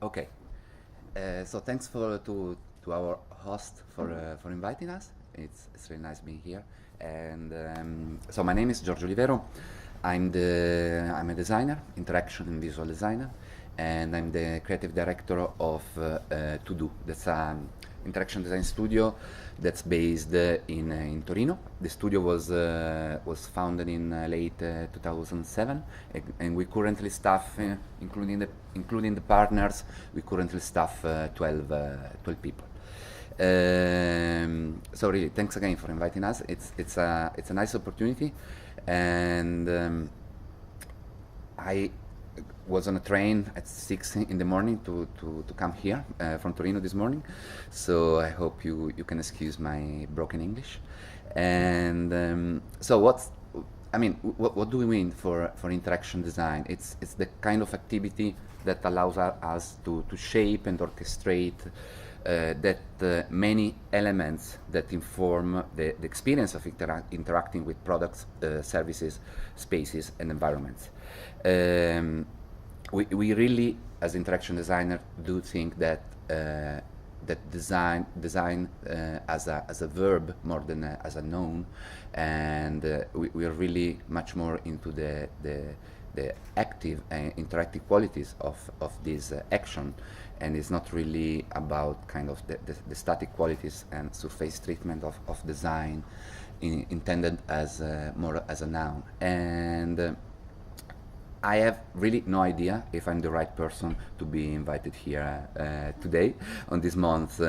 Okay. So thanks to our host for inviting us. It's really nice being here. And so my name is Giorgio Oliviero. I'm a designer, interaction and visual designer, and I'm the creative director of To Do. That's an interaction design studio that's based in Torino. The studio was founded in late 2007, and we currently staff, including the partners, we currently staff 12 people. So really, thanks again for inviting us. It's a nice opportunity, and I was on a train at 6 in the morning to come here from Torino this morning, so I hope you can excuse my broken English. And so what do we mean for interaction design? It's the kind of activity that allows us to shape and orchestrate many elements that inform the experience of interacting with products, services, spaces, and environments. We really, as interaction designer, do think that design as a verb more than as a noun, and we are really much more into the active and interactive qualities of this action, and it's not really about kind of the static qualities and surface treatment of design intended as more as a noun. And I have really no idea if I'm the right person to be invited here today on this month's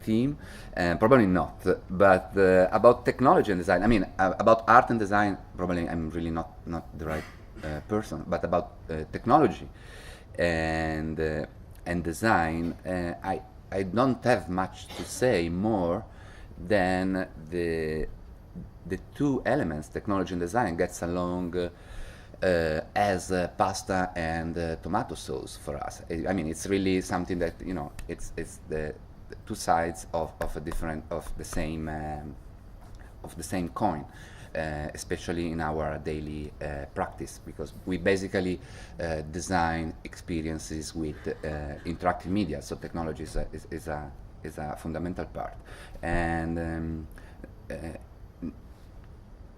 theme. Probably not. But about technology and design, about art and design, probably I'm really not the right person. But about technology and design, I don't have much to say more than the two elements, technology and design, gets along as pasta and tomato sauce for us. It's really something that it's the two sides of the same coin, especially in our daily practice, because we basically design experiences with interactive media. So technology is a fundamental part, and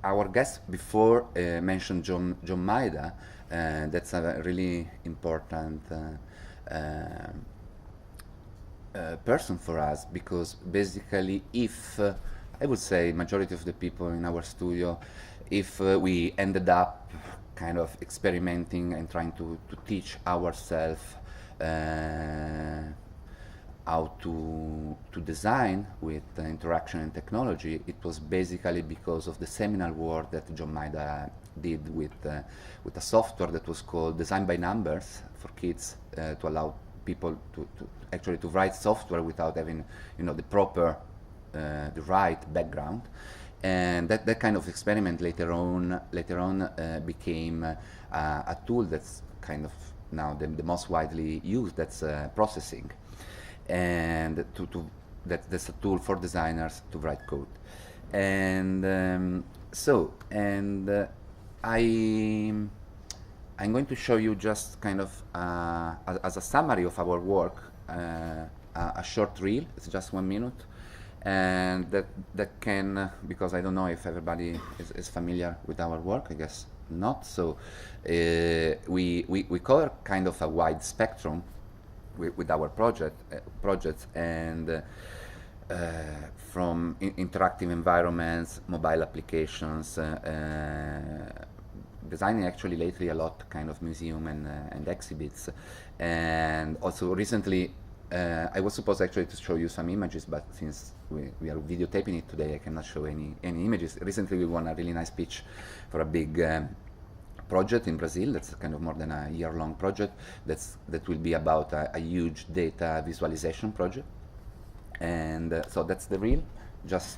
our guest before mentioned John Maeda. That's a really important person for us, because basically, if I would say majority of the people in our studio, if we ended up kind of experimenting and trying to teach ourselves how to design with interaction and technology, it was basically because of the seminal work that John Maeda did with a software that was called Design by Numbers for kids, to allow people to actually to write software without having the proper the right background. And that kind of experiment later on became a tool that's kind of now the most widely used, that's processing. And that's a tool for designers to write code. And I'm going to show you just kind of as a summary of our work, a short reel. It's just 1 minute, and that can, because I don't know if everybody is familiar with our work, I guess not. So we cover kind of a wide spectrum with our projects, and from interactive environments, mobile applications, designing actually lately a lot kind of museum and exhibits, and also recently I was supposed actually to show you some images, but since we are videotaping it today, I cannot show any images. Recently we won a really nice pitch for a big project in Brazil. That's kind of more than a year-long project. That will be about a huge data visualization project. And so that's the reel. Just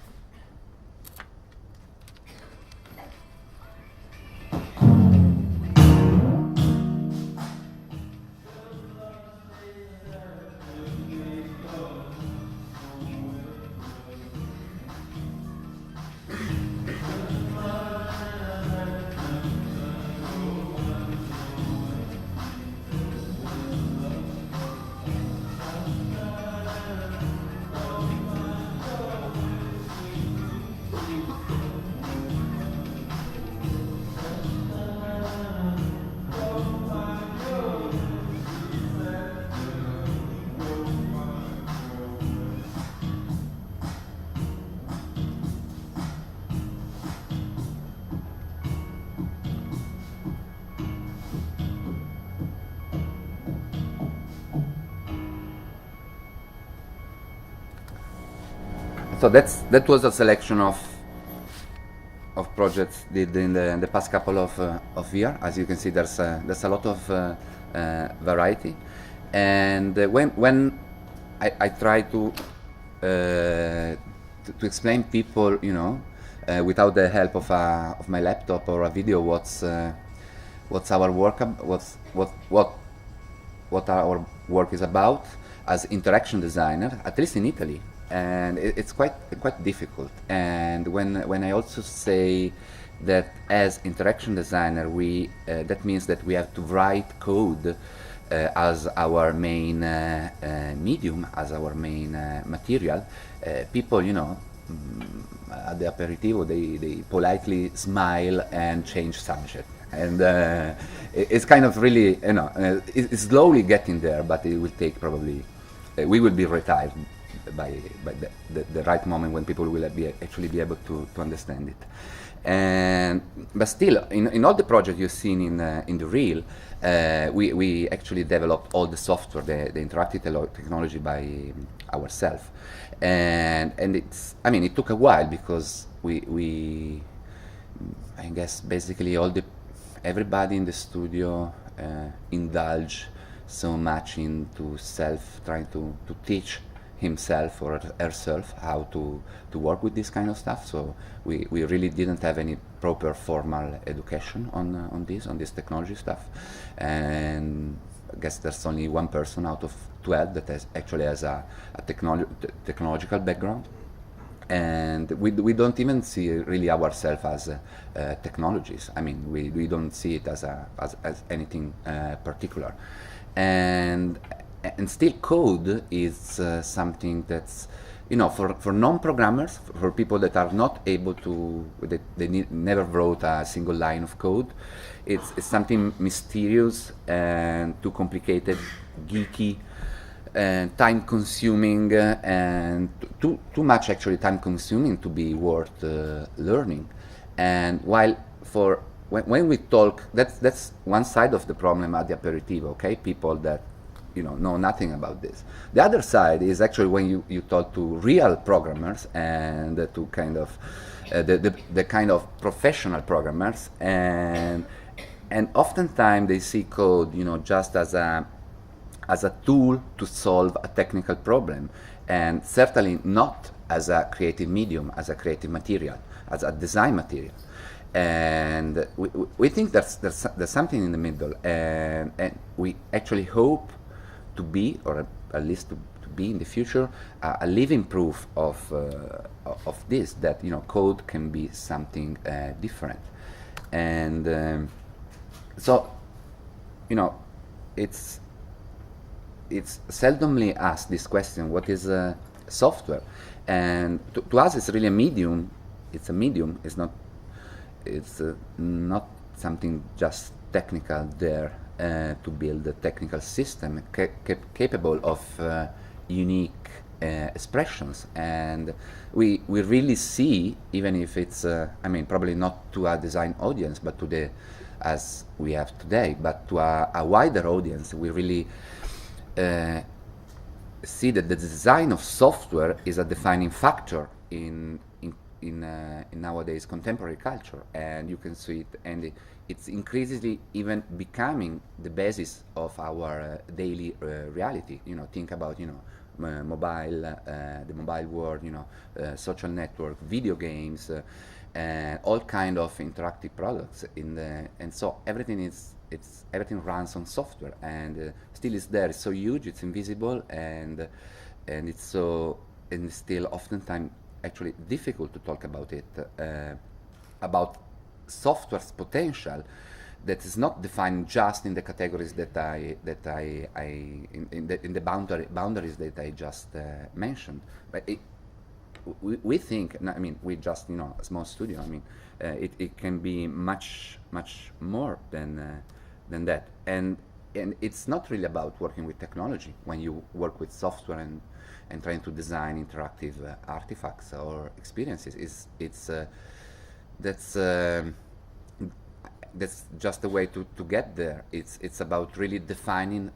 so that was a selection of projects did in the past couple of years. As you can see, there's a lot of variety, and when I try to explain people, without the help of my laptop or a video, what's our work, what our work is about as interaction designer, at least in Italy. And it's quite difficult. And when I also say that as interaction designer, that means that we have to write code as our main medium, as our main material. People, at the aperitivo, they politely smile and change subject. And it's kind of really, it's slowly getting there, but it will take probably, we will be retired by the right moment when people will actually be able to understand it. But still, in all the projects you've seen in the reel, we actually developed all the software, the interactive technology by ourselves. And it took a while because we I guess basically everybody in the studio indulge so much into trying to teach himself or herself how to work with this kind of stuff. So we really didn't have any proper formal education on this technology stuff. And I guess there's only one person out of 12 that actually has a technological background. And we don't even see really ourselves as technologies. I mean, we don't see it as anything particular. And still, code is something that's, for non-programmers, for people that are not able to, never wrote a single line of code, it's something mysterious and too complicated, geeky, and time-consuming, and too much actually time-consuming to be worth learning. And while when we talk, that's one side of the problem at the aperitivo. Okay, people that know nothing about this. The other side is actually when you talk to real programmers and to kind of the kind of professional programmers, and oftentimes they see code just as a tool to solve a technical problem, and certainly not as a creative medium, as a creative material, as a design material. And we think there's something in the middle, and we actually hope to be, or at least to be in the future, a living proof of this, that code can be something different. And so it's seldomly asked this question: what is software? And to us, it's really a medium. It's a medium. It's not something just technical there to build a technical system capable of unique expressions. And we really see, even if it's probably not to a design audience, but to as we have today, but to a wider audience, we really see that the design of software is a defining factor in in nowadays contemporary culture, and you can see it, and it's increasingly even becoming the basis of our daily reality. You know, think about, you know, mobile, the mobile world, you know, social network, video games, and all kind of interactive products and so everything runs on software, and still is there. It's so huge, it's invisible, and it's so, and it's still oftentimes actually difficult to talk about it, about software's potential that is not defined just in the categories that in the boundaries that I just mentioned. But we think, I mean, we just, you know, a small studio. I mean, it can be much more than that, and it's not really about working with technology when you work with software and trying to design interactive artifacts or experiences. That's just a way to get there. It's about really defining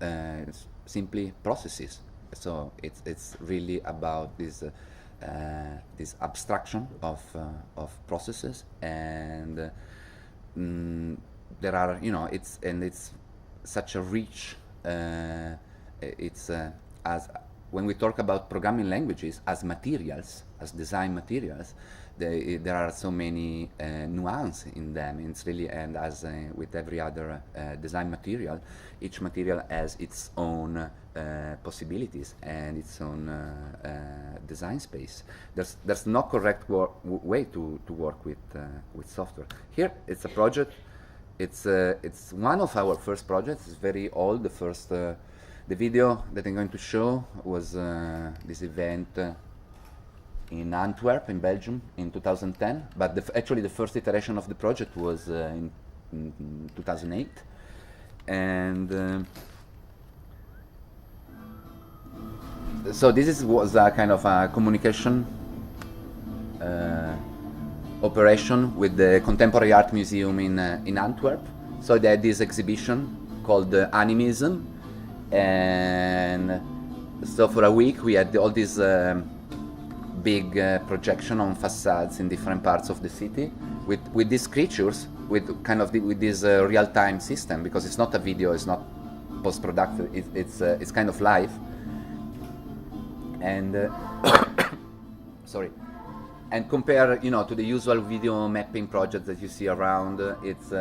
simply processes. So it's really about this abstraction of processes, and there are, you know, it's such a rich, as when we talk about programming languages as materials, as design materials, there are so many nuances in them. It's really, and as with every other design material, each material has its own possibilities and its own design space. There's no correct way to work with software. Here, it's a project. It's one of our first projects. It's very old. The video that I'm going to show was this event in Antwerp, in Belgium, in 2010. But actually, the first iteration of the project was in 2008. And so this was a kind of a communication operation with the Contemporary Art Museum in Antwerp. So they had this exhibition called Animism, and so for a week we had all these big projection on facades in different parts of the city with these creatures, with kind of with this real-time system, because it's not a video, it's not post-production, it's kind of live. And sorry. And compare, you know, to the usual video mapping projects that you see around. It's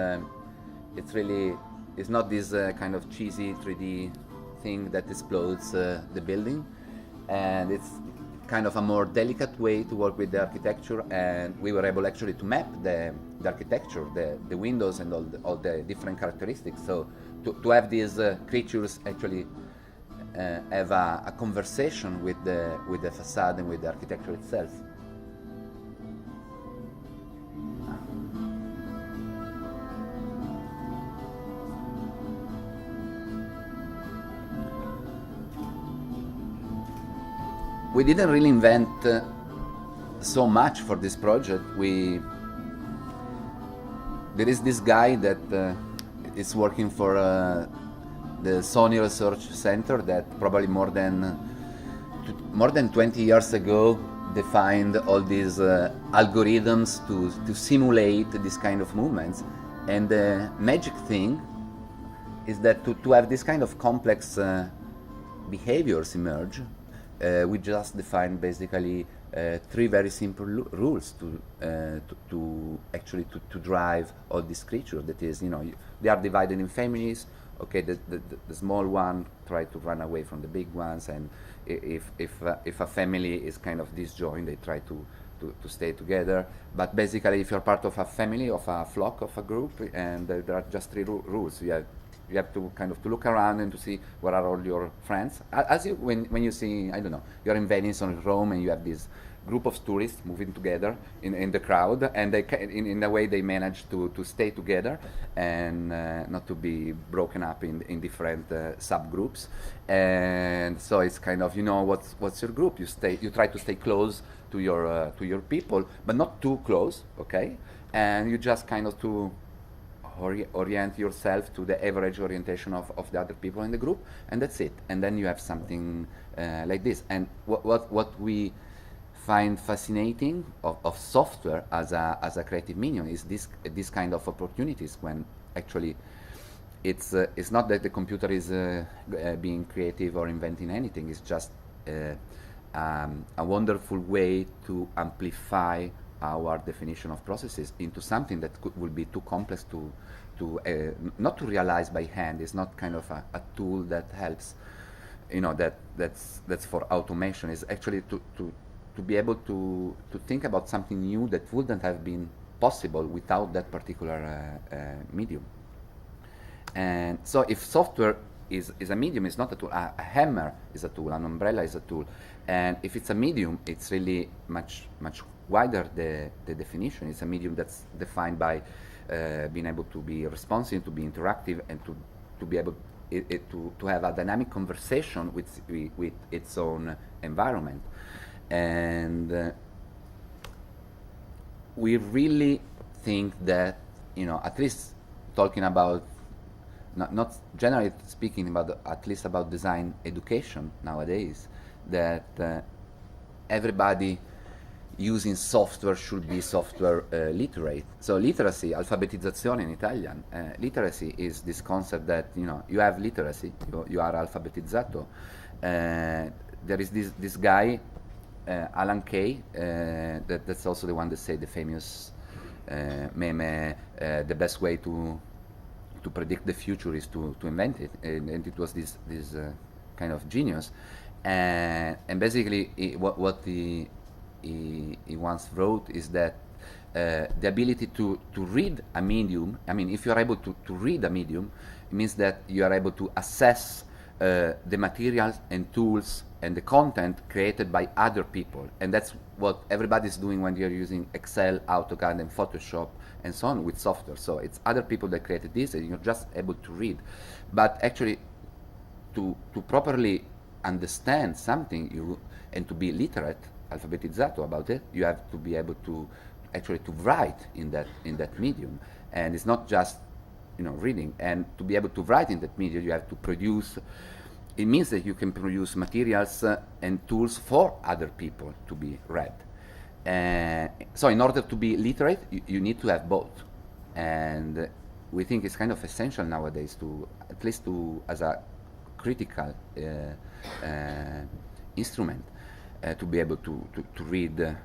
really, it's not this kind of cheesy 3D thing that explodes the building, and it's kind of a more delicate way to work with the architecture. And we were able actually to map the architecture, the windows, and all the different characteristics. So to have these creatures actually have a conversation with the facade and with the architecture itself. We didn't really invent so much for this project. There is this guy that is working for the Sony Research Center that probably more than 20 years ago defined all these algorithms to simulate this kind of movements. And the magic thing is that to have this kind of complex behaviors emerge, we just define basically 3 very simple rules to actually drive all these creatures. That is, you know, they are divided in families. Okay, the small one try to run away from the big ones, and if a family is kind of disjoined, they try to stay together. But basically, if you're part of a family, of a flock, of a group, and there are just 3 rules. You have to kind of to look around and to see what are all your friends. As you, when you see, I don't know, you're in Venice or in Rome, and you have this group of tourists moving together in the crowd, and they in a way they manage to stay together and not to be broken up in different subgroups. And so it's kind of, you know, what's your group? You try to stay close to your people, but not too close, okay? And you just kind of to orient yourself to the average orientation of the other people in the group, and that's it. And then you have something like this. And what we find fascinating of software as a creative medium is this kind of opportunities when actually it's not that the computer is being creative or inventing anything. It's just a wonderful way to amplify our definition of processes into something that will be too complex to not to realize by hand. It's not kind of a tool that helps, that's for automation. It's actually to be able to think about something new that wouldn't have been possible without that particular medium. And so if software is a medium, it's not a tool. A hammer is a tool, an umbrella is a tool. And if it's a medium, it's really much wider the definition. It's a medium that's defined by being able to be responsive, to be interactive, and to be able to have a dynamic conversation with its own environment. And we really think that, at least talking about, not generally speaking, but at least about design education nowadays, that everybody using software should be software literate. So literacy, alfabetizzazione in Italian, literacy is this concept that, you have literacy, you are alfabetizzato. There is this guy, Alan Kay, that's also the one that said the famous meme, the best way to predict the future is to invent it, and it was this kind of genius, and basically what he once wrote is that the ability to read a medium, if you are able to read a medium, it means that you are able to assess the materials and tools and the content created by other people, and that's what everybody's doing when you're using Excel, AutoCAD, and Photoshop, and so on with software. So it's other people that created this, and you're just able to read. But actually, to properly understand something, and to be literate, alfabetizzato about it, you have to be able to actually to write in that medium, and it's not just reading. And to be able to write in that medium, you have to produce. It means that you can produce materials and tools for other people to be read. So in order to be literate, you need to have both. And we think it's kind of essential nowadays to, at least as a critical instrument, to be able to read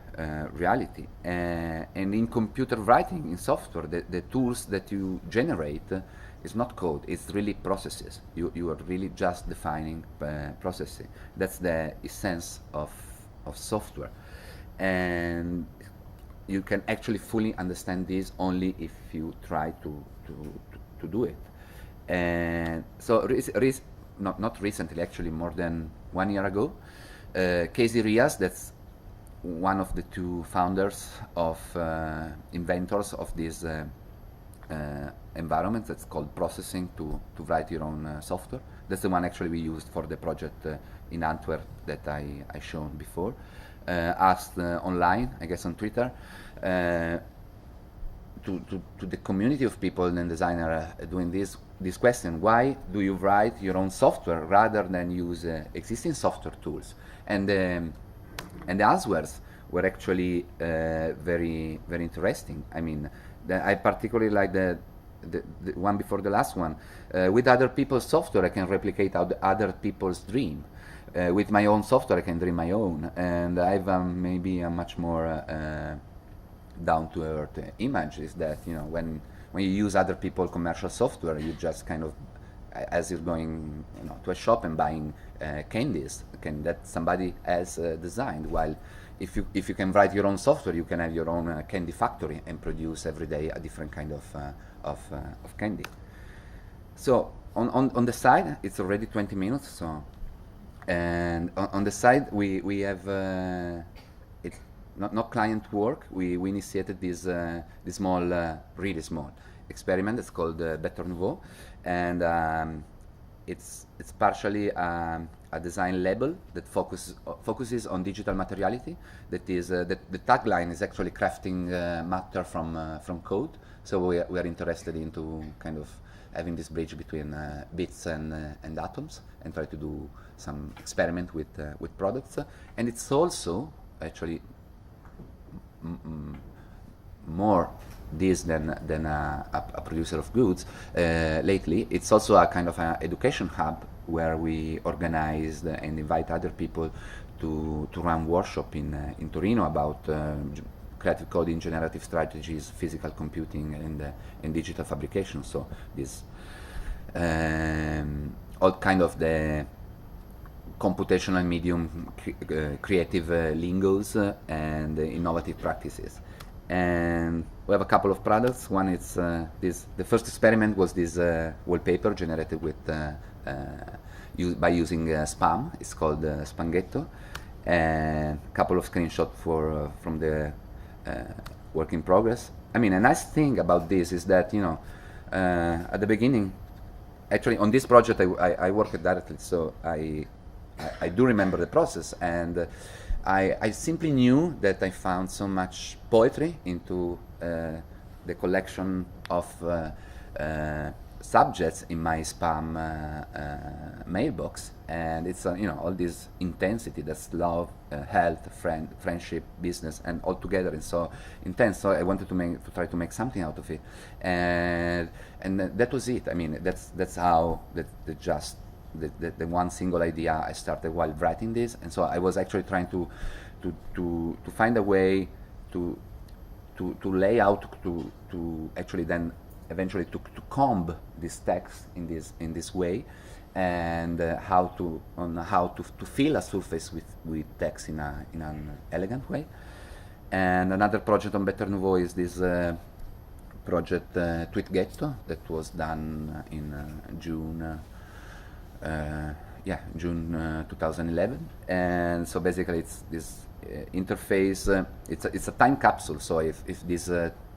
reality. And in computer writing, in software, the tools that you generate is not code, it's really processes. You are really just defining processes. That's the essence of software. And you can actually fully understand this only if you try to do it. And so not recently, actually more than 1 year ago, Casey Rias, that's one of the two founders of inventors of this environment that's called processing to write your own software. That's the one actually we used for the project in Antwerp that I shown before. Asked online, I guess on Twitter, to the community of people and designers doing this question: why do you write your own software rather than use existing software tools? And the answers were actually very very interesting. I particularly like the one before the last one. With other people's software, I can replicate other people's dream. With my own software, I can dream my own, and I have maybe a much more down-to-earth image. Is that when you use other people's commercial software, you just kind of, as you're going to a shop and buying candies that somebody else designed. While if you can write your own software, you can have your own candy factory and produce every day a different kind of candy. So on the side, it's already 20 minutes. So. And on the side, we have it's not client work. We initiated this small, really small experiment. It's called Better Nouveau, and it's partially a design label that focuses on digital materiality. That is the tagline is actually crafting matter from code. So we are interested into kind of having this bridge between bits and atoms, and try to do some experiment with products. And it's also actually more this than a producer of goods lately. It's also a kind of an education hub where we organize and invite other people to run workshop in Torino about creative coding, generative strategies, physical computing, and digital fabrication. So this all kind of the computational medium, creative lingos, and innovative practices. And we have a couple of products. One is this. The first experiment was this wallpaper generated with by using spam. It's called Spanghetto. And a couple of screenshots from the work in progress. I mean, a nice thing about this is that, you know, at the beginning, actually on this project I worked directly, so I do remember the process, and I simply knew that I found so much poetry into the collection of subjects in my spam mailbox, and it's you know, all this intensity, that's love, health, friendship, business, and all together, and so intense. So I wanted to try to make something out of it, and that was it. I mean, that's how the one single idea I started while writing this, and so I was actually trying to find a way to lay out, to actually then eventually to comb this text in this way, and how to fill a surface with text in an elegant way. And another project on Better Nouveau is this project Tweet Ghetto that was done in June 2011. And so basically it's this interface, it's a time capsule. So if this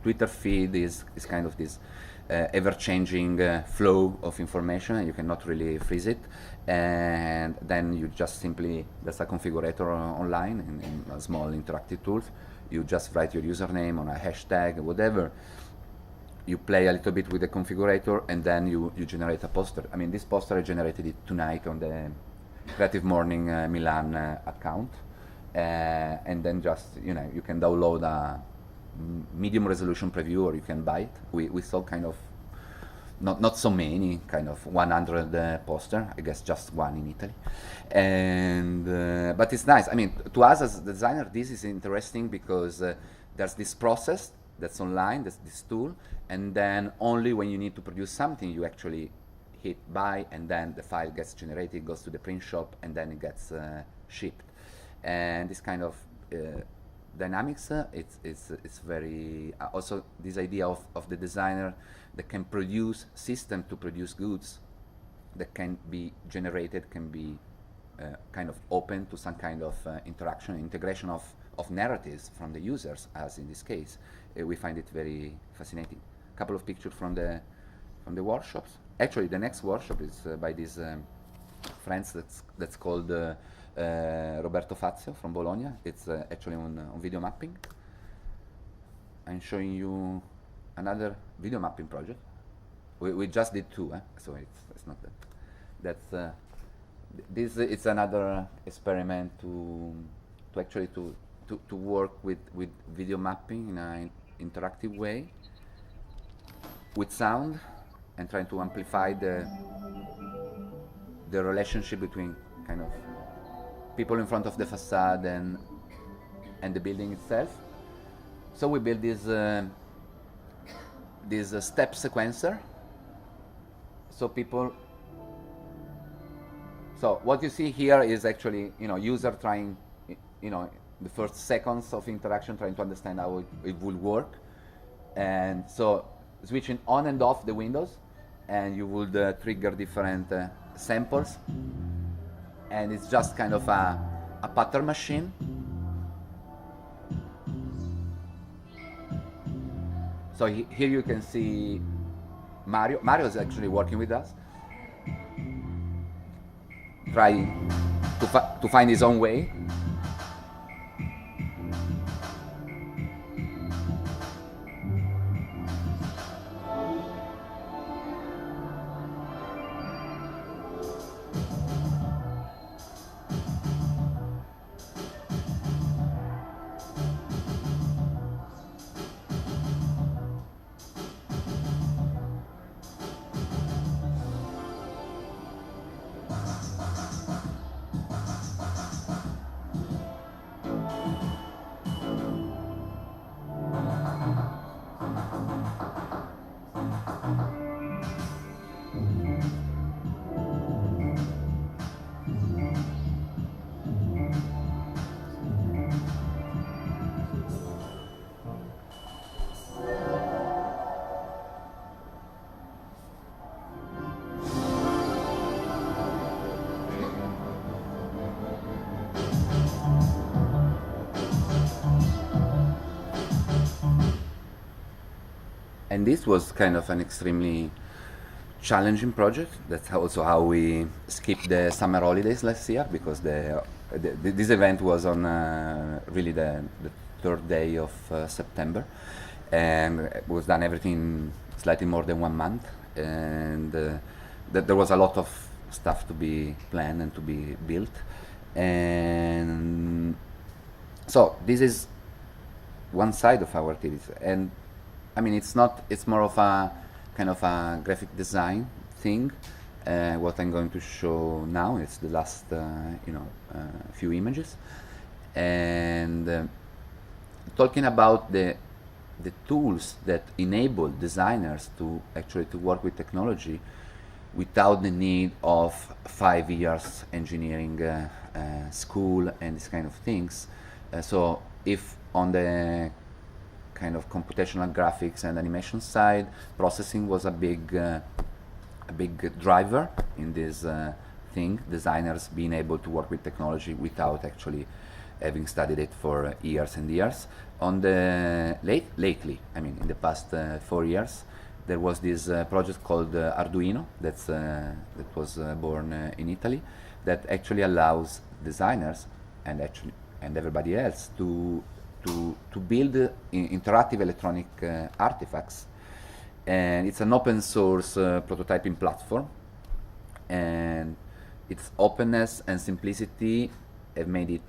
Twitter feed is kind of this ever-changing flow of information, and you cannot really freeze it, and then you just simply, there's a configurator online in a small interactive tool. You just write your username on a hashtag, whatever. You play a little bit with the configurator, and then you generate a poster. I mean, this poster I generated it tonight on the Creative Morning Milan account, and then just, you know, you can download a medium resolution preview, or you can buy it. We saw kind of not so many, kind of 100 poster, I guess just one in Italy, and but it's nice. I mean, to us as a designer, this is interesting because there's this process that's online, there's this tool, and then only when you need to produce something, you actually hit buy, and then the file gets generated, goes to the print shop, and then it gets shipped. And this kind of dynamics, it's very also this idea of the designer that can produce system to produce goods that can be generated, can be kind of open to some kind of interaction, integration of narratives from the users, as in this case. We find it very fascinating. A couple of pictures from the workshops. Actually, the next workshop is by these friends that's called Roberto Fazio from Bologna. It's actually on video mapping. I'm showing you another video mapping project. We just did two, so it's not that. That's this. It's another experiment to actually to work with video mapping in an interactive way with sound, and trying to amplify the relationship between kind of people in front of the facade and the building itself. So we built this step sequencer. So what you see here is actually, you know, user trying, you know, the first seconds of interaction, trying to understand how it will work, and so switching on and off the windows, and you would trigger different samples, and it's just kind of a pattern machine. So here you can see Mario. Mario is actually working with us, trying to find his own way. And this was kind of an extremely challenging project. That's also how we skipped the summer holidays last year, because this event was on really the third day of September, and it was done everything slightly more than 1 month, and there was a lot of stuff to be planned and to be built, and so this is one side of our activities. And I mean, it's more of a kind of a graphic design thing. What I'm going to show now is the last few images, and talking about the tools that enable designers to actually to work with technology without the need of 5 years engineering school and this kind of things. So if on the kind of computational graphics and animation side, processing was a big driver in this thing, designers being able to work with technology without actually having studied it for years and years. On the lately, I mean, in the past 4 years, there was this project called Arduino that was born in Italy, that actually allows designers and everybody else to build interactive electronic artifacts. And it's an open source prototyping platform, and its openness and simplicity have made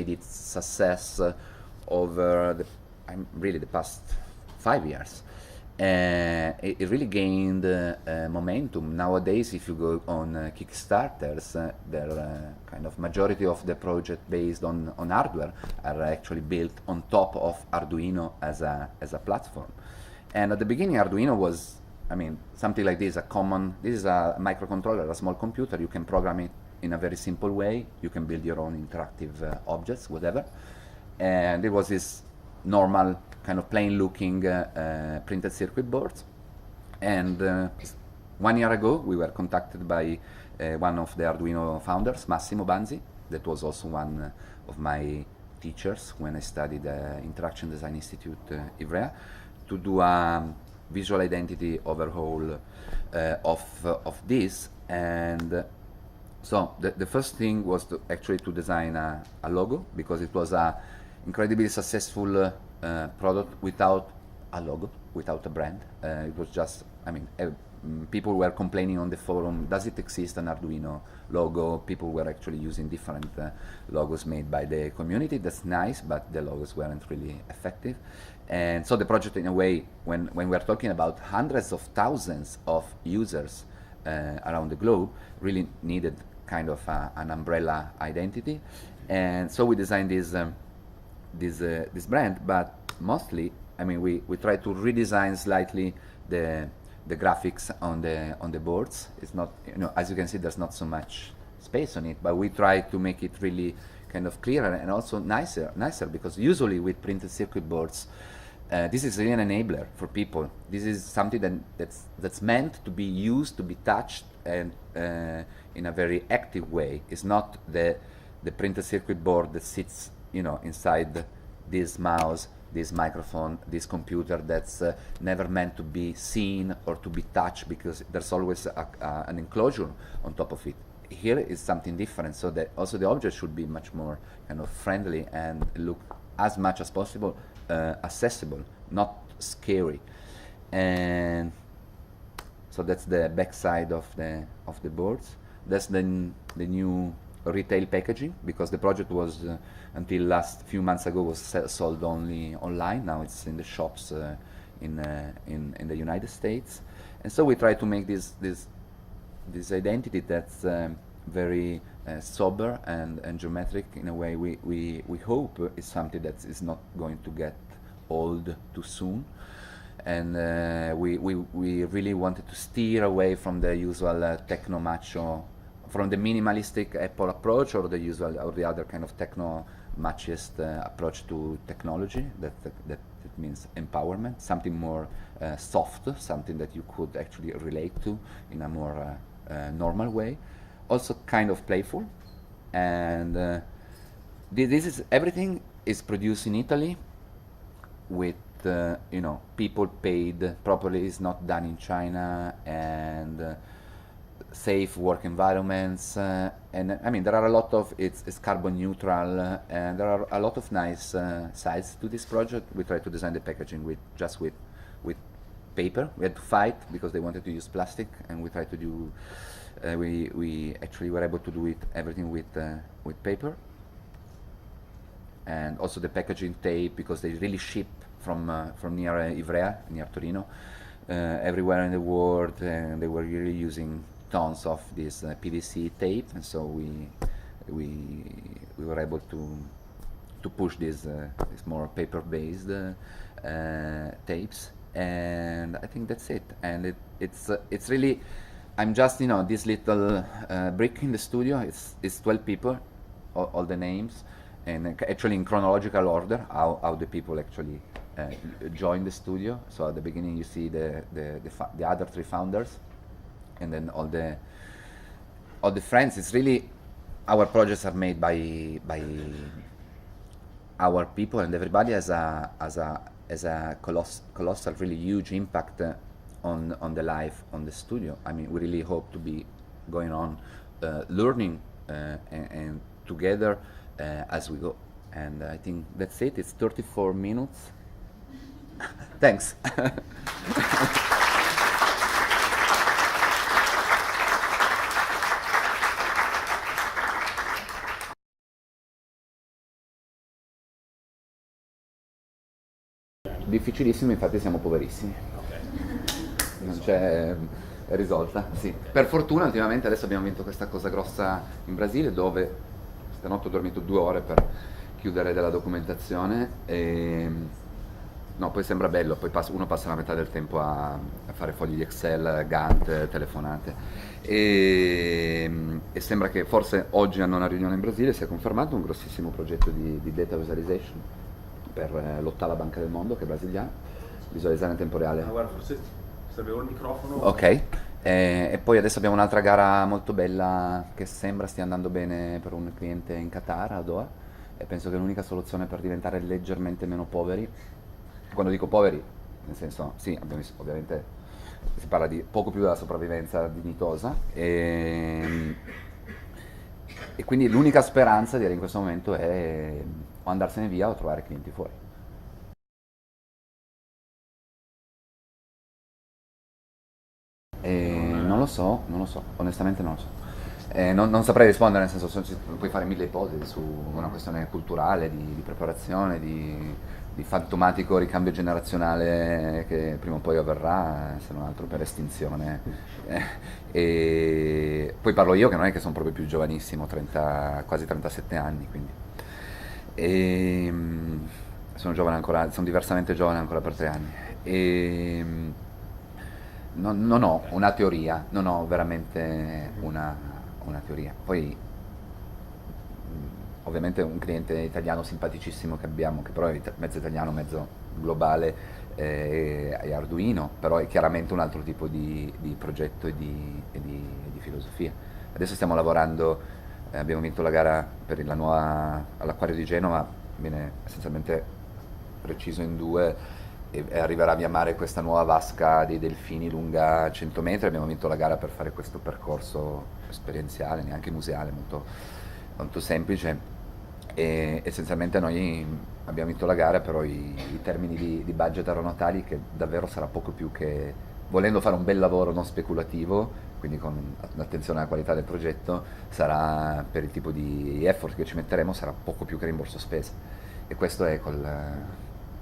it success over the past 5 years. It really gained momentum. Nowadays, if you go on Kickstarters, kind of majority of the project based on hardware are actually built on top of Arduino as a platform. And at the beginning, Arduino was, I mean, something like this. This is a microcontroller, a small computer. You can program it in a very simple way. You can build your own interactive objects, whatever. And it was this normal kind of plain looking printed circuit boards. And 1 year ago, we were contacted by one of the Arduino founders, Massimo Banzi, that was also one of my teachers when I studied Interaction Design Institute Ivrea, to do a visual identity overhaul of this. And so the first thing was to design a logo, because it was a incredibly successful product without a logo, without a brand. It was just, I mean, people were complaining on the forum, does it exist an Arduino logo? People were actually using different logos made by the community. That's nice, but the logos weren't really effective. And so the project, in a way, when we're talking about hundreds of thousands of users around the globe, really needed kind of an umbrella identity. And so we designed this brand, but mostly, I mean, we try to redesign slightly the graphics on the boards. It's not, as you can see, there's not so much space on it, but we try to make it really kind of clearer and also nicer, because usually with printed circuit boards, this is really an enabler for people. This is something that's meant to be used, to be touched, and in a very active way. It's not the printed circuit board that sits, inside this mouse, this microphone, this computer, that's never meant to be seen or to be touched, because there's always an enclosure on top of it. Here is something different, so that also the object should be much more kind of friendly and look as much as possible accessible, not scary. And so that's the back side of the boards. That's the new retail packaging, because the project was until last few months ago was sold only online. Now it's in the shops in the United States. And so we try to make this identity that's very sober and geometric in a way. We hope is something that is not going to get old too soon. And we really wanted to steer away from the usual techno macho, from the minimalistic Apple approach, or the usual, or the other kind of techno machist approach to technology. That means empowerment, something more soft, something that you could actually relate to in a more normal way, also kind of playful. And this is everything is produced in Italy with people paid properly is not done in China, and safe work environments, and I mean there are a lot of it's carbon neutral, and there are a lot of nice sides to this project. We try to design the packaging with paper. We had to fight because they wanted to use plastic, and we tried to do we actually were able to do it everything with paper. And also the packaging tape, because they really ship from near Ivrea, near Torino, everywhere in the world, and they were really using tons of this PVC tape, and so we were able to push this more paper-based tapes, and I think that's it. And it's really, I'm just this little brick in the studio. It's 12 people, all the names, and actually in chronological order how the people actually join the studio. So at the beginning you see the other three founders, and then all the friends. It's really, our projects are made by our people, and everybody has a colossal, really huge impact on the life on the studio. I mean, we really hope to be going on learning and together as we go. And I think that's it. It's 34 minutes. Thanks. Difficilissimo, infatti siamo poverissimi. Non c'è, è risolta, sì. Per fortuna ultimamente adesso abbiamo vinto questa cosa grossa in Brasile, dove stanotte ho dormito 2 ore per chiudere della documentazione, e no, poi sembra bello, poi uno passa la metà del tempo a fare fogli di Excel, Gantt, telefonate, e sembra che forse oggi hanno una riunione in Brasile, si è confermato un grossissimo progetto di data visualization per l'8ª banca del mondo, che è brasiliana, visualizzare in tempo reale. Guarda, forse sapevo il microfono. Ok, e poi adesso abbiamo un'altra gara molto bella che sembra stia andando bene per un cliente in Qatar, a Doha, e penso che l'unica soluzione per diventare leggermente meno poveri, quando dico poveri, nel senso, sì, ovviamente si parla di poco più della sopravvivenza dignitosa, e quindi l'unica speranza, direi, in questo momento è o andarsene via o trovare clienti fuori. Non lo so, onestamente non lo so. Non saprei rispondere, nel senso, puoi fare 1000 ipotesi su una questione culturale, di preparazione, di fantomatico ricambio generazionale che prima o poi avverrà, se non altro per estinzione. E poi parlo io, che non è che sono proprio più giovanissimo, quasi 37 anni, quindi. Sono giovane ancora, sono diversamente giovane ancora per 3 anni. Non ho una teoria, non ho veramente una teoria. Poi ovviamente un cliente italiano simpaticissimo che abbiamo, che però è mezzo italiano, mezzo globale, è Arduino, però è chiaramente un altro tipo di progetto e di filosofia. Adesso stiamo lavorando, abbiamo vinto la gara per all'Acquario di Genova, viene essenzialmente reciso in 2, e arriverà via mare questa nuova vasca dei delfini lunga 100 metri. Abbiamo vinto la gara per fare questo percorso esperienziale, neanche museale, molto, molto semplice, e essenzialmente noi abbiamo vinto la gara, però i termini di budget aeronatali, che davvero sarà poco più che, volendo fare un bel lavoro non speculativo, quindi con attenzione alla qualità del progetto, sarà, per il tipo di effort che ci metteremo, sarà poco più che rimborso spese. E questo è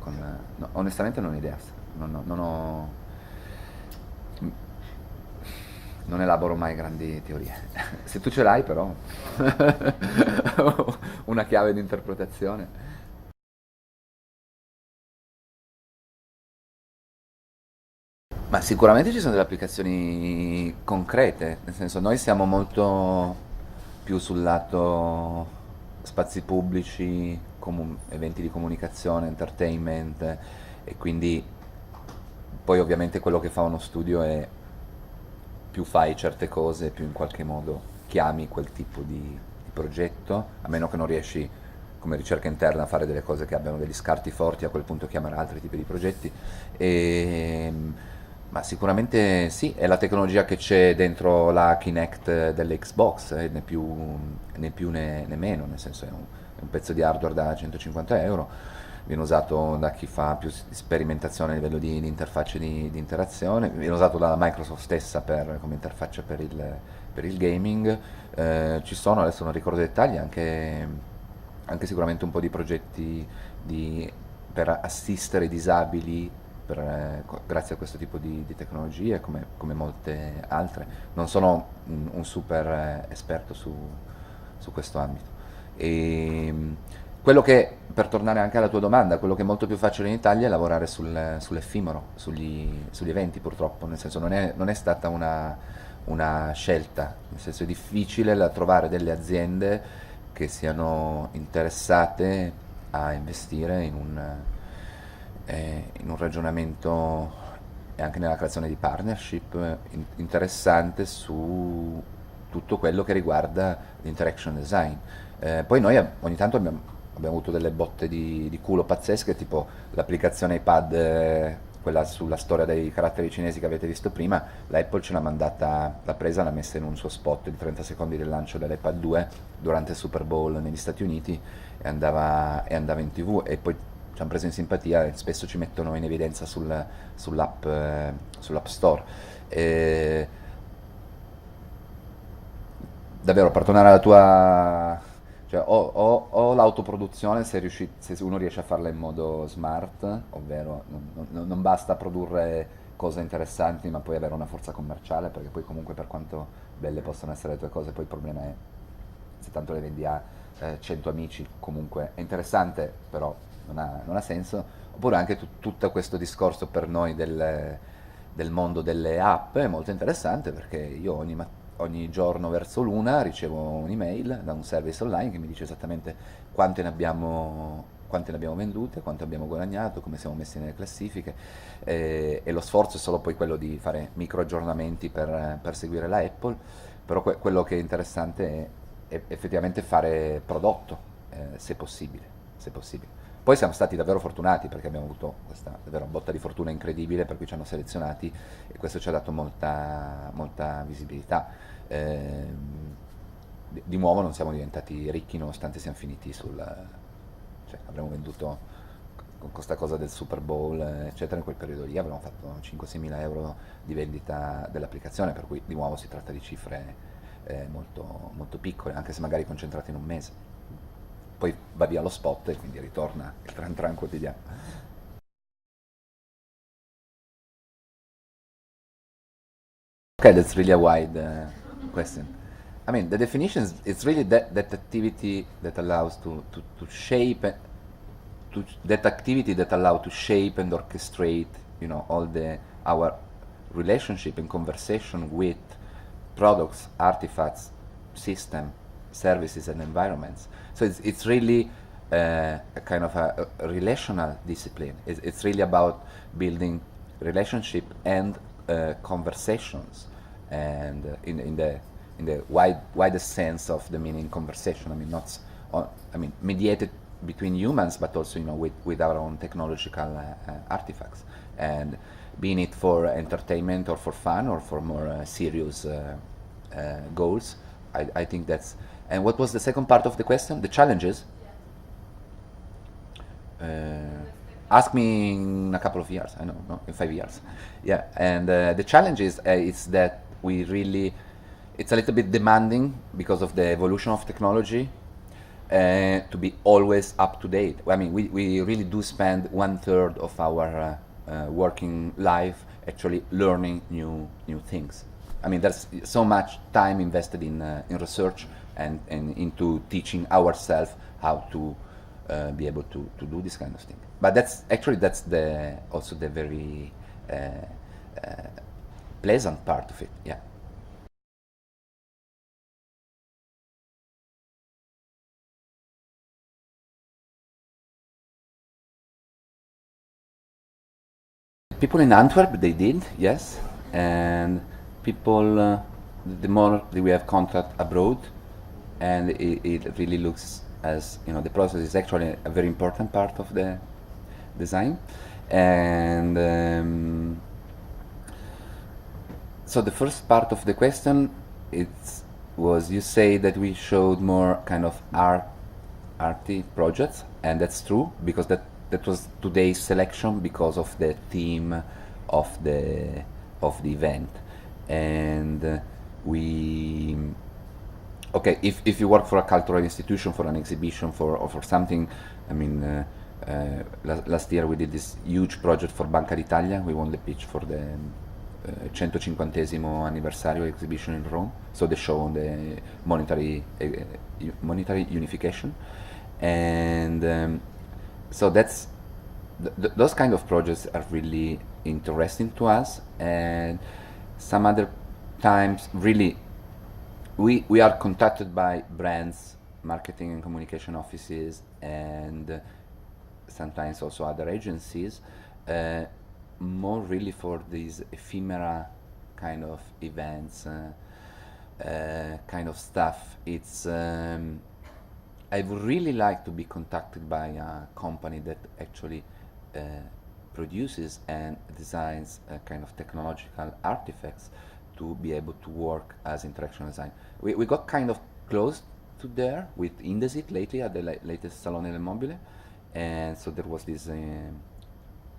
no, onestamente non ho idea, non elaboro mai grandi teorie. Se tu ce l'hai, però, una chiave di interpretazione. Ma sicuramente ci sono delle applicazioni concrete, nel senso, noi siamo molto più sul lato spazi pubblici, eventi di comunicazione, entertainment, e quindi poi ovviamente quello che fa uno studio è, più fai certe cose, più in qualche modo chiami quel tipo di progetto, a meno che non riesci come ricerca interna fare delle cose che abbiano degli scarti forti, a quel punto chiamare altri tipi di progetti. E, ma sicuramente sì, è la tecnologia che c'è dentro la Kinect dell'Xbox, né meno, nel senso è un pezzo di hardware da 150 euro, viene usato da chi fa più sperimentazione a livello di interfacce di interazione, viene usato dalla Microsoft stessa come interfaccia per il gaming. Ci sono, adesso non ricordo i dettagli, anche sicuramente un po' di progetti per assistere i disabili grazie a questo tipo di tecnologie, come molte altre. Non sono un super esperto su questo ambito. E, quello che, per tornare anche alla tua domanda, quello che è molto più facile in Italia è lavorare sull'effimero, sugli eventi purtroppo, nel senso non è stata una scelta, nel senso è difficile trovare delle aziende che siano interessate a investire in un ragionamento e anche nella creazione di partnership interessante su tutto quello che riguarda l'interaction design. Poi noi ogni tanto abbiamo avuto delle botte di culo pazzesche, tipo l'applicazione iPad, quella sulla storia dei caratteri cinesi che avete visto prima, l'Apple ce l'ha presa, l'ha messa in un suo spot di 30 secondi del lancio dell'iPad 2 durante il Super Bowl negli Stati Uniti e andava in TV, e poi ci hanno preso in simpatia e spesso ci mettono in evidenza sull'app Store. E, davvero, per tornare alla tua, cioè, o l'autoproduzione, se uno riesce a farla in modo smart, ovvero non basta produrre cose interessanti ma poi avere una forza commerciale, perché poi comunque, per quanto belle possono essere le tue cose, poi il problema è se tanto le vendi a 100 amici, comunque è interessante, però non ha senso. Oppure anche tutto questo discorso per noi del mondo delle app è molto interessante, perché io ogni giorno verso l'una ricevo un'email da un service online che mi dice esattamente quante ne abbiamo vendute, quanto abbiamo guadagnato, come siamo messi nelle classifiche, e lo sforzo è solo poi quello di fare micro aggiornamenti per seguire la Apple, però quello che è interessante è effettivamente fare prodotto, se possibile, se possibile. Poi siamo stati davvero fortunati, perché abbiamo avuto questa davvero botta di fortuna incredibile, per cui ci hanno selezionati e questo ci ha dato molta visibilità. Di nuovo non siamo diventati ricchi nonostante siamo finiti cioè avremmo venduto con questa cosa del Super Bowl, eccetera, in quel periodo lì avremmo fatto 5-6 mila euro di vendita dell'applicazione, per cui di nuovo si tratta di cifre molto, molto piccole, anche se magari concentrate in un mese. Poi va via lo spot e quindi ritorna il tran tran quotidiano. Okay, that's really a wide question. I mean, the definition is it's really that activity that allows to shape, that activity that allow to shape and orchestrate, all our relationship and conversation with products, artifacts, system, services, and environments. So it's really a kind of a relational discipline. It's really about building relationship and conversations, and in the widest sense of the meaning conversation. I mean, not I mean, mediated between humans, but also with our own technological artifacts, and being it for entertainment or for fun or for more serious goals. I think that's. And what was the second part of the question? The challenges. Uh, Ask me in a couple of years. I know, no, in 5 years. Yeah, and the challenge is that it's a little bit demanding because of the evolution of technology, to be always up to date. I mean, we really do spend 1/3 of our working life actually learning new things. I mean, there's so much time invested in research and into teaching ourselves how to be able to do this kind of thing. But that's also the very pleasant part of it. Yeah. People in Antwerp, they did, yes, and people, the more that we have contact abroad, and it really looks as you know, the process is actually a very important part of the design. And so the first part of the question, was you say that we showed more kind of arty projects, and that's true because that was today's selection because of the theme of the event. And we okay, if you work for a cultural institution, for an exhibition, or for something, I mean, last year we did this huge project for Banca d'Italia. We won the pitch for the 150esimo anniversario exhibition in Rome, so the show on the monetary unification. And so that's those kind of projects are really interesting to us. And some other times, really, we are contacted by brands, marketing and communication offices, and sometimes also other agencies, more really for these ephemera kind of events, kind of stuff. It's I would really like to be contacted by a company that actually produces and designs kind of technological artifacts to be able to work as interaction design. We got kind of close to there with Indesit lately at the latest Salone del Mobile, and so there was this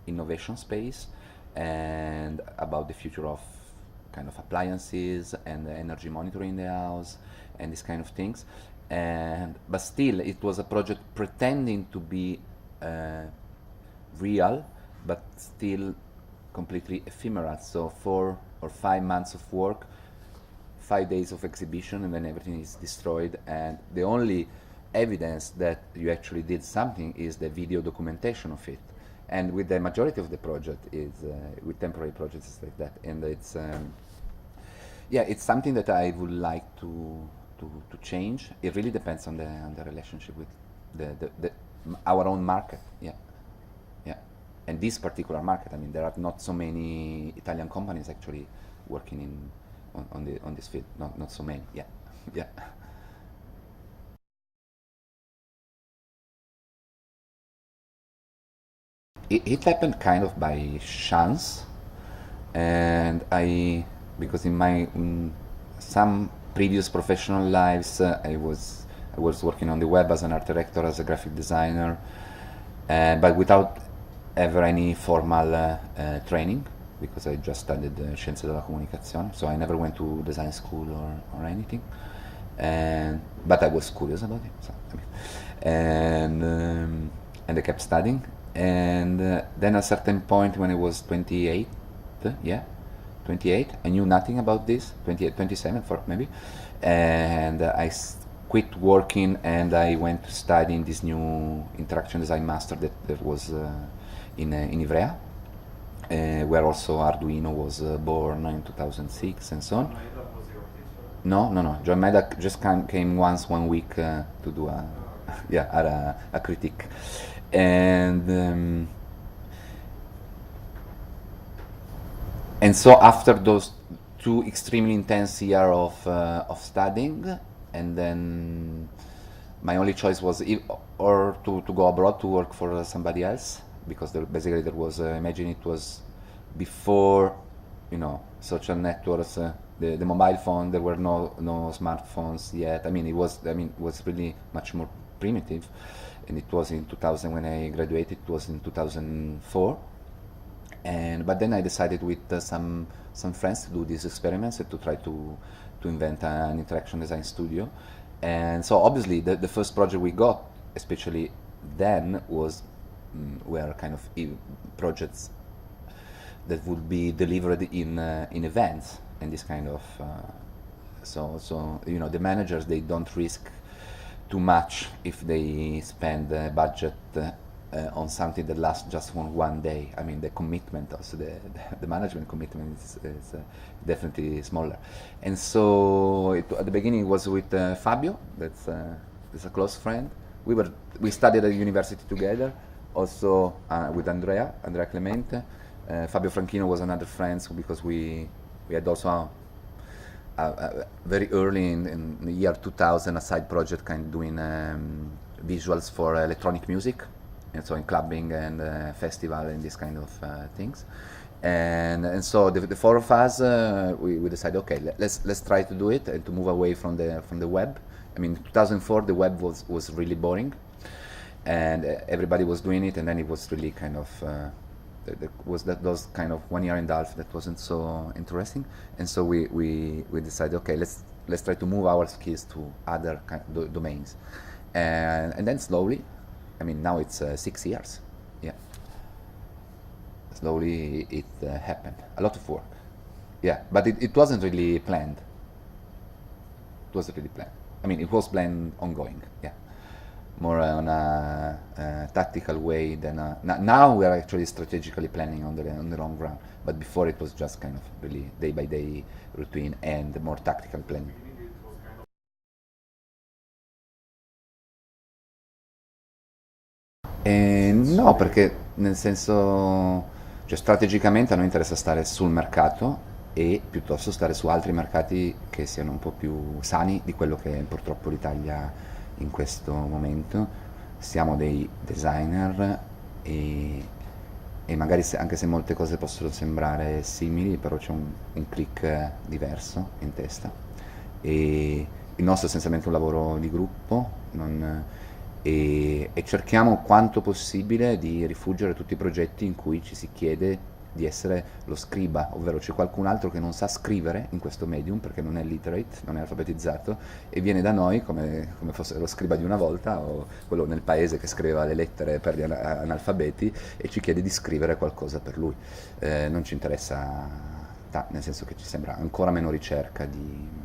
innovation space and about the future of kind of appliances and energy monitoring in the house and these kind of things. And but still, it was a project pretending to be real, but still completely ephemeral. So 4 or 5 months of work, 5 days of exhibition, and then everything is destroyed. And the only evidence that you actually did something is the video documentation of it. And with the majority of the project is with temporary projects it's like that. And it's yeah, it's something that I would like to change. It really depends on the relationship with our own market. Yeah. And this particular market, I mean, there are not so many Italian companies actually working on this field. Not so many. Yeah. Yeah. It happened kind of by chance, and because in my some previous professional lives, I was working on the web as an art director, as a graphic designer, but without ever any formal training, because I just studied Scienze della Comunicazione, so I never went to design school or anything. But I was curious about it, so, I mean, and I kept studying. And then at a certain point when I was 28, 28, I knew nothing about this, 28, 27 for maybe, and I quit working and I went to study in this new interaction design master that was in Ivrea, where also Arduino was born in 2006 and so on. No. John Medak just came once 1 week to do a critique. And so after those 2 extremely intense years of studying, and then my only choice was or to go abroad to work for somebody else, because basically there was imagine it was before, you know, social networks, the mobile phone. There were no smartphones yet. I mean, it was really much more primitive. And it was in 2000 when I graduated. It was in 2004, but then I decided with some friends to do these experiments and to try to invent an interaction design studio. And so obviously the first project we got, especially then, were kind of projects that would be delivered in events and this kind of. So you know, the managers, they don't risk too much if they spend budget on something that lasts just one day. I mean, the commitment, also the management commitment is definitely smaller. And so at the beginning it was with Fabio, that's a close friend. We studied at university together, also with Andrea Clemente. Fabio Franchino was another friend, because we had also very early in the year 2000 a side project kind of doing visuals for electronic music, and so in clubbing and festival and these kind of things. And so the four of us, we decided, okay, let's try to do it and to move away from the web. I mean, in 2004 the web was really boring, and everybody was doing it, and then it was really kind of those kind of 1 year and a half that wasn't so interesting, and so we decided, okay, let's try to move our skills to other domains, and then slowly, I mean, now it's 6 years, yeah. Slowly it happened. A lot of work, yeah, but it wasn't really planned. It wasn't really planned. I mean, it was planned ongoing, yeah. More on a tactical way than now we are actually strategically planning on the long run. But before it was just kind of really day by day routine and more tactical planning. No, perché nel senso, cioè strategicamente a noi interessa stare sul mercato e piuttosto stare su altri mercati che siano un po' più sani di quello che è purtroppo l'Italia in questo momento. Siamo dei designer e magari anche se molte cose possono sembrare simili, però c'è un click diverso in testa. E il nostro è essenzialmente un lavoro di gruppo, e cerchiamo quanto possibile di rifuggire tutti i progetti in cui ci si chiede di essere lo scriba, ovvero c'è qualcun altro che non sa scrivere in questo medium perché non è literate, non è alfabetizzato, e viene da noi come fosse lo scriba di una volta o quello nel paese che scriveva le lettere per gli analfabeti e ci chiede di scrivere qualcosa per lui. Non ci interessa, nel senso che ci sembra ancora meno ricerca di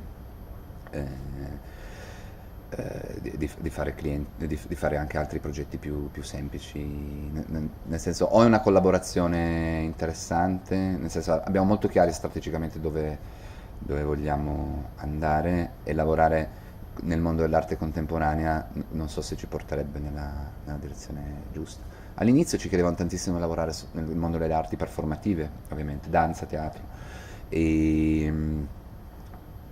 fare clienti, di fare anche altri progetti più semplici, nel senso, o è una collaborazione interessante, nel senso abbiamo molto chiari strategicamente dove vogliamo andare, e lavorare nel mondo dell'arte contemporanea non so se ci porterebbe nella direzione giusta. All'inizio ci chiedevano tantissimo di lavorare nel mondo delle arti performative, ovviamente, danza, teatro,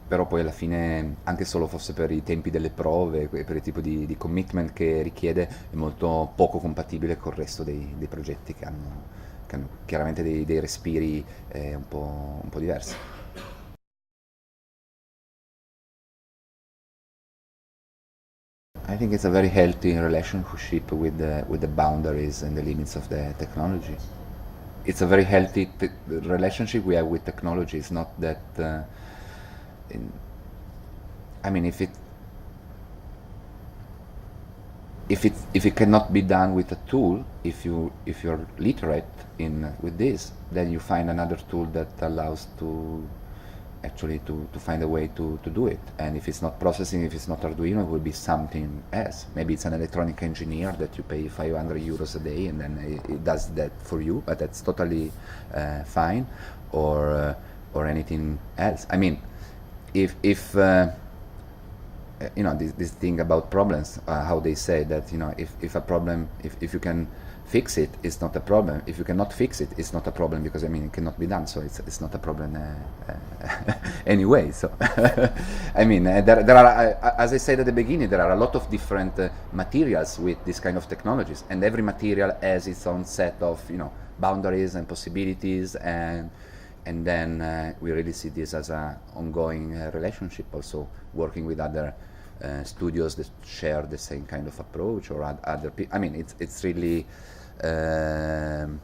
però poi alla fine, anche solo fosse per i tempi delle prove, per il tipo di commitment che richiede, è molto poco compatibile col resto dei progetti che hanno chiaramente dei respiri un po' diversi. I think it's a very healthy relationship with the boundaries and the limits of the technology. It's a very healthy relationship we have with technology. It's not that I mean, if it cannot be done with a tool, if you're literate with this, then you find another tool that allows to actually to find a way to do it. And if it's not processing, if it's not Arduino, it will be something else. Maybe it's an electronic engineer that you pay 500 euros a day, and then it does that for you. But that's totally fine, or anything else. I mean, if you know, this thing about problems, how they say that, you know, if a problem, if you can fix it, it's not a problem. If you cannot fix it, it's not a problem, because I mean it cannot be done, so it's not a problem anyway. So I mean, there are, as I said at the beginning, there are a lot of different materials with this kind of technologies, and every material has its own set of, you know, boundaries and possibilities, and then we really see this as an ongoing relationship, also working with other studios that share the same kind of approach, or other people. I mean, it's really the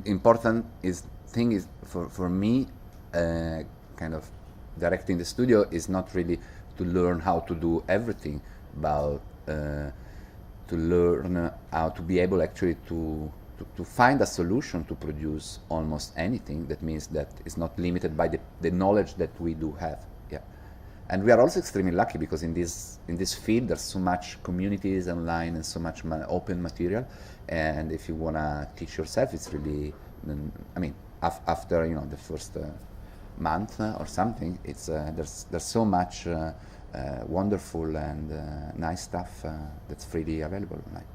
important thing is for me, kind of directing the studio is not really to learn how to do everything, but to learn how to be able actually to find a solution to produce almost anything. That means that it's not limited by the knowledge that we do have. Yeah, and we are also extremely lucky, because in this field there's so much communities online and so much open material, and if you wanna teach yourself, it's really, I mean, after, you know, the first month or something, it's there's so much wonderful and nice stuff that's freely available online.